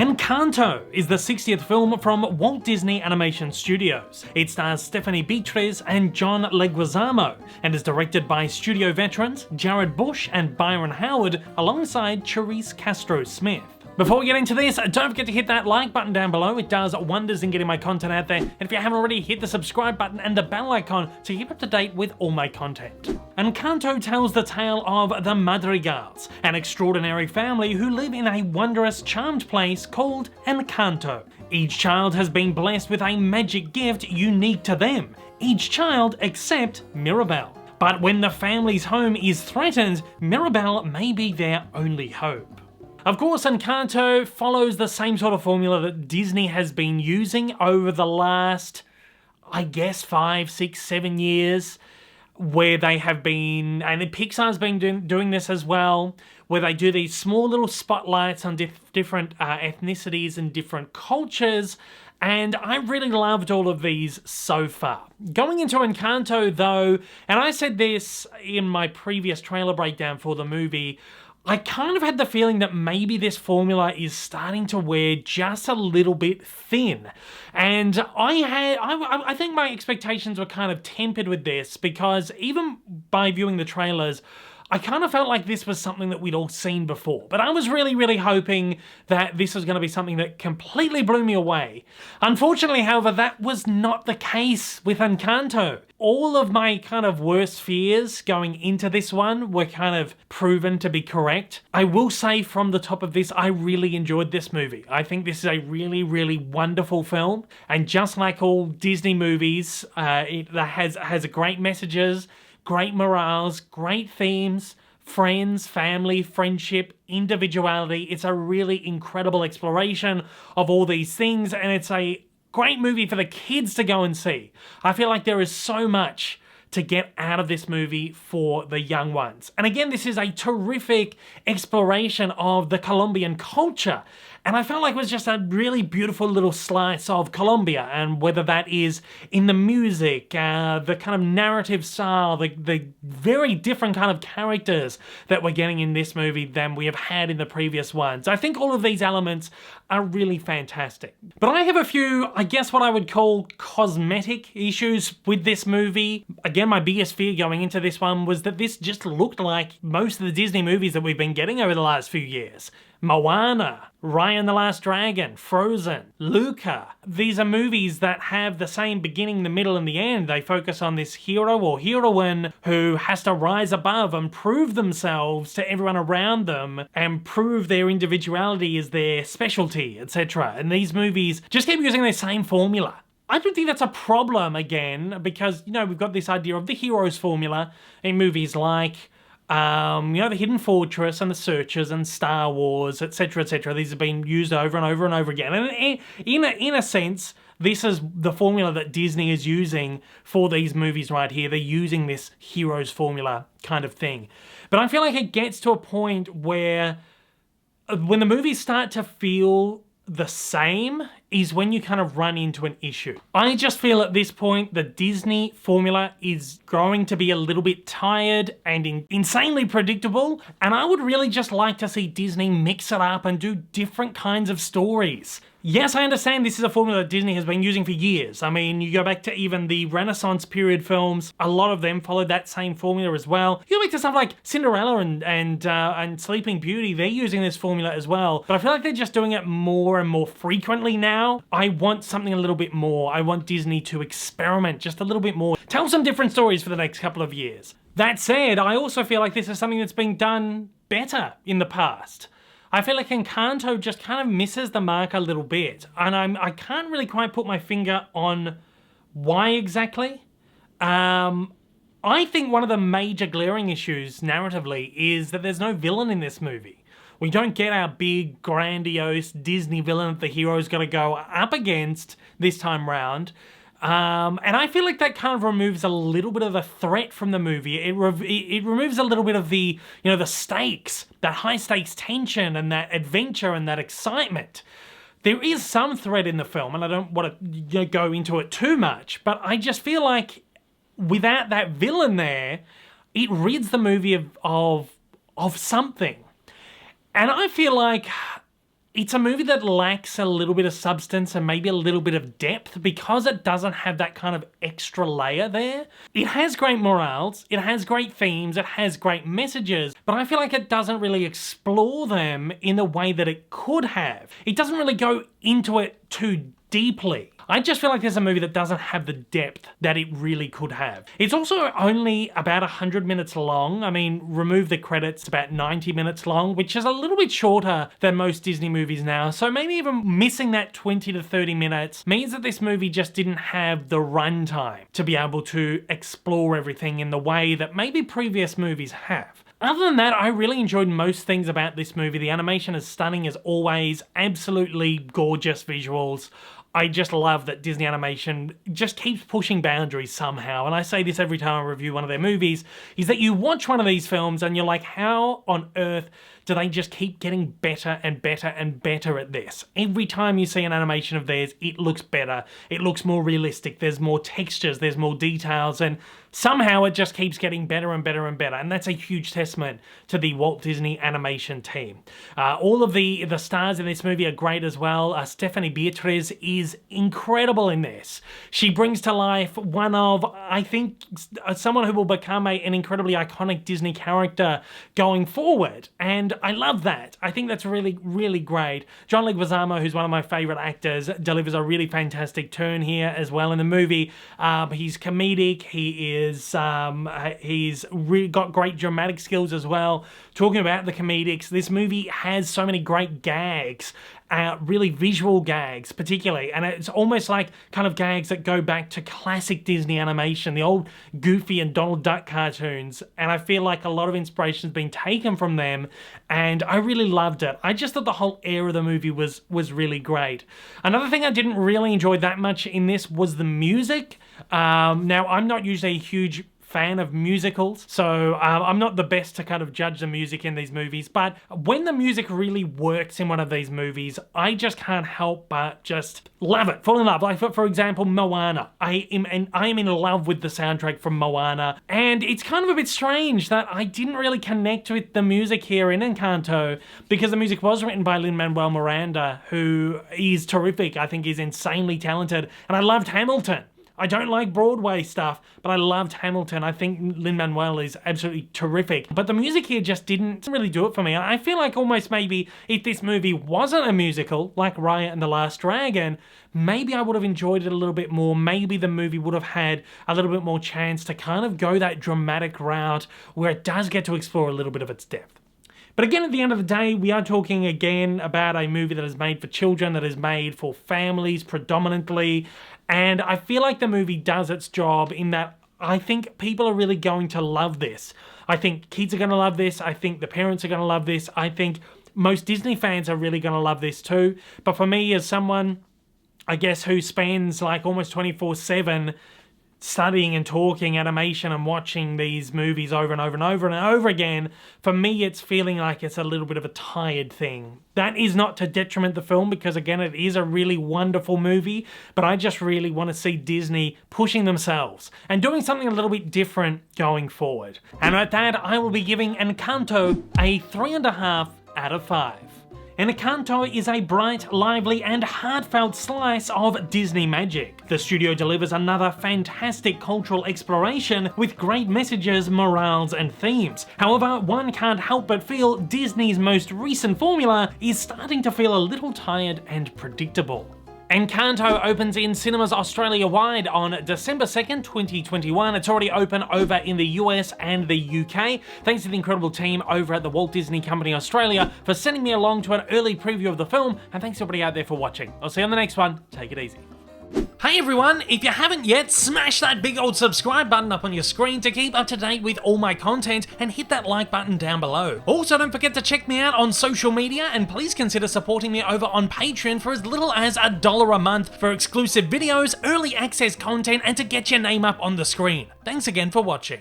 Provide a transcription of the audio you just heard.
Encanto is the 60th film from Walt Disney Animation Studios. It stars Stephanie Beatriz and John Leguizamo and is directed by studio veterans Jared Bush and Byron Howard alongside Charisse Castro-Smith. Before we get into this, don't forget to hit that like button down below. It does wonders in getting my content out there. And if you haven't already, hit the subscribe button and the bell icon to keep up to date with all my content. Encanto tells the tale of the Madrigals, an extraordinary family who live in a wondrous, charmed place called Encanto. Each child has been blessed with a magic gift unique to them. Each child except Mirabel. But when the family's home is threatened, Mirabel may be their only hope. Of course, Encanto follows the same sort of formula that Disney has been using over the last, I guess, 5, 6, 7 years, where they have been, and Pixar's been doing this as well, where they do these small little spotlights on different ethnicities and different cultures, and I really loved all of these so far. Going into Encanto though, and I said this in my previous trailer breakdown for the movie, I kind of had the feeling that maybe this formula is starting to wear just a little bit thin. And I think my expectations were kind of tempered with this because even by viewing the trailers, I kind of felt like this was something that we'd all seen before, but I was really hoping that this was going to be something that completely blew me away. Unfortunately, however, that was not the case with Encanto. All of my kind of worst fears going into this one were kind of proven to be correct. I will say from the top of this, I really enjoyed this movie. I think this is a really wonderful film, and just like all Disney movies, it has great messages, great morals, great themes, friends, family, friendship, individuality. It's a really incredible exploration of all these things, and it's a great movie for the kids to go and see. I feel like there is so much to get out of this movie for the young ones. And again, this is a terrific exploration of the Colombian culture. And I felt like it was just a really beautiful little slice of Colombia, and whether that is in the music, the kind of narrative style, the very different kind of characters that we're getting in this movie than we have had in the previous ones. I think all of these elements are really fantastic. But I have a few, I guess what I would call cosmetic issues with this movie. Again, my biggest fear going into this one was that this just looked like most of the Disney movies that we've been getting over the last few years. Moana, Raya and the Last Dragon, Frozen, Luca. These are movies that have the same beginning, the middle, and the end. They focus on this hero or heroine who has to rise above and prove themselves to everyone around them and prove their individuality is their specialty, etc. And these movies just keep using the same formula. I don't think that's a problem, again, because, you know, we've got this idea of the hero's formula in movies like The Hidden Fortress and The Searchers and Star Wars, etc, etc. These have been used over and over and over again. And in a sense, this is the formula that Disney is using for these movies right here. They're using this hero's formula kind of thing. But I feel like it gets to a point where when the movies start to feel the same is when you kind of run into an issue. I just feel at this point the Disney formula is growing to be a little bit tired and insanely predictable, and I would really just like to see Disney mix it up and do different kinds of stories. Yes, I understand this is a formula that Disney has been using for years. I mean, you go back to even the Renaissance period films, a lot of them followed that same formula as well. You go back to stuff like Cinderella and Sleeping Beauty, they're using this formula as well, but I feel like they're just doing it more and more frequently now. I want something a little bit more. I want Disney to experiment just a little bit more. Tell some different stories for the next couple of years. That said, I also feel like this is something that's been done better in the past. I feel like Encanto just kind of misses the mark a little bit, and I can't really quite put my finger on why exactly. I think one of the major glaring issues narratively is that there's no villain in this movie. We don't get our big, grandiose Disney villain that the hero's got to go up against this time round. And I feel like that kind of removes a little bit of the threat from the movie. It removes a little bit of the, you know, the stakes, that high stakes tension and that adventure and that excitement. There is some threat in the film, and I don't want to go into it too much, but I just feel like without that villain there, it rids the movie of something. And I feel like it's a movie that lacks a little bit of substance and maybe a little bit of depth because it doesn't have that kind of extra layer there. It has great morals, it has great themes, it has great messages, but I feel like it doesn't really explore them in the way that it could have. It doesn't really go into it too deeply. I just feel like there's a movie that doesn't have the depth that it really could have. It's also only about 100 minutes long. I mean, remove the credits, about 90 minutes long, which is a little bit shorter than most Disney movies now. So maybe even missing that 20 to 30 minutes means that this movie just didn't have the runtime to be able to explore everything in the way that maybe previous movies have. Other than that, I really enjoyed most things about this movie. The animation is stunning as always, absolutely gorgeous visuals. I just love that Disney Animation just keeps pushing boundaries somehow. And I say this every time I review one of their movies, is that you watch one of these films and you're like, how on earth do they just keep getting better and better and better at this? Every time you see an animation of theirs, it looks better. It looks more realistic. There's more textures, there's more details, and somehow it just keeps getting better and better and better. And that's a huge testament to the Walt Disney Animation team. All of the stars in this movie are great as well. Stephanie Beatriz is incredible in this. She brings to life one of, I think, someone who will become an incredibly iconic Disney character going forward. And I love that. I think that's really, really great. John Leguizamo, who's one of my favorite actors, delivers a really fantastic turn here as well in the movie. He's comedic. He's really got great dramatic skills as well. Talking about the comedics, this movie has so many great gags. Really visual gags particularly, and it's almost like kind of gags that go back to classic Disney animation, the old Goofy and Donald Duck cartoons, and I feel like a lot of inspiration has been taken from them, and I really loved it. I just thought the whole air of the movie was really great. Another thing I didn't really enjoy that much in this was the music. Now, I'm not usually a huge fan of musicals, so I'm not the best to kind of judge the music in these movies, but when the music really works in one of these movies, I just can't help but just love it, fall in love. Like for example, Moana. I am in love with the soundtrack from Moana, and it's kind of a bit strange that I didn't really connect with the music here in Encanto because the music was written by Lin-Manuel Miranda, who is terrific. I think he's insanely talented, and I loved Hamilton. I don't like Broadway stuff, but I loved Hamilton. I think Lin-Manuel is absolutely terrific. But the music here just didn't really do it for me. I feel like almost maybe if this movie wasn't a musical, like Raya and the Last Dragon, maybe I would have enjoyed it a little bit more. Maybe the movie would have had a little bit more chance to kind of go that dramatic route where it does get to explore a little bit of its depth. But again, at the end of the day, we are talking again about a movie that is made for children, that is made for families predominantly, and I feel like the movie does its job in that I think people are really going to love this. I think kids are going to love this. I think the parents are going to love this. I think most Disney fans are really going to love this too. But for me, as someone, I guess, who spends like almost 24/7 studying and talking animation and watching these movies over and over and over and over again, for me it's feeling like it's a little bit of a tired thing. That is not to detriment the film because again it is a really wonderful movie, but I just really want to see Disney pushing themselves and doing something a little bit different going forward. And at that, I will be giving Encanto a 3.5 out of 5. Encanto is a bright, lively and heartfelt slice of Disney magic. The studio delivers another fantastic cultural exploration with great messages, morals and themes. However, one can't help but feel Disney's most recent formula is starting to feel a little tired and predictable. Encanto opens in cinemas Australia-wide on December 2nd, 2021. It's already open over in the US and the UK. Thanks to the incredible team over at the Walt Disney Company Australia for sending me along to an early preview of the film, and thanks everybody out there for watching. I'll see you on the next one. Take it easy. Hey everyone, if you haven't yet, smash that big old subscribe button up on your screen to keep up to date with all my content, and hit that like button down below. Also, don't forget to check me out on social media, and please consider supporting me over on Patreon for as little as $1 a month for exclusive videos, early access content, and to get your name up on the screen. Thanks again for watching.